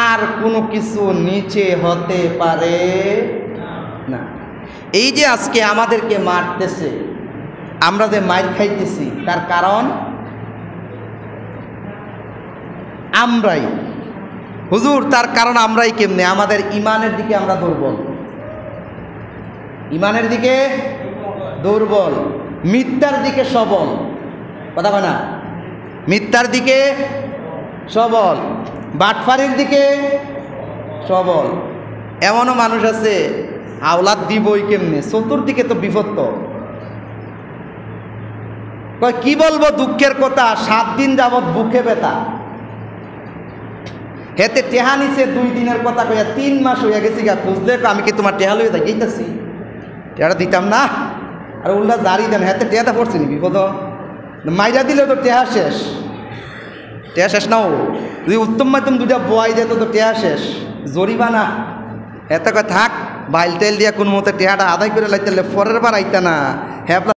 আর কোনো কিছু নিচে হতে পারে না। এই যে আজকে আমাদেরকে মারতেছে, আমরা যে মাইর খাইতেছি, তার কারণ আমরাই। হুজুর, তার কারণ আমরাই কেমনে? আমাদের ইমানের দিকে আমরা দুর্বল, ইমানের দিকে দুর্বল, মিথ্যার দিকে সবল। কথা কয় না? মিথ্যার দিকে সবল, বাটফারির দিকে সবল। এমনও মানুষ আছে আওলাদ দিবই কেমনে, চতুর্দিকে তো বিপত্ত। কি বলবো দুঃখের কথা, 7 দিন যাবৎ বুকে ব্যথা, হেতে টেহা নিছে 2 দিনের কথা কইয়া 3 মাস হইয়া গেছি গা। খুঁজলে আমি কি তোমার টেহা লইয়া গেইতেছি, টেহাটা দিতাম না। আর উল্টা জারি দেন, হেতে টেহাটা পড়ছে নি বিপদ, মাইরা দিলে তো টেহা শেষ, টেহা শেষ নাও। যদি উত্তম মাধ্যম 2টা বয় যেত তো টেহা শেষ, জরিমানা। এত কয় থাক বাইল টেল দিয়া কোন মতে টেহাটা আদায় করে লাইতে, পরের বার আইতা না। হ্যাঁ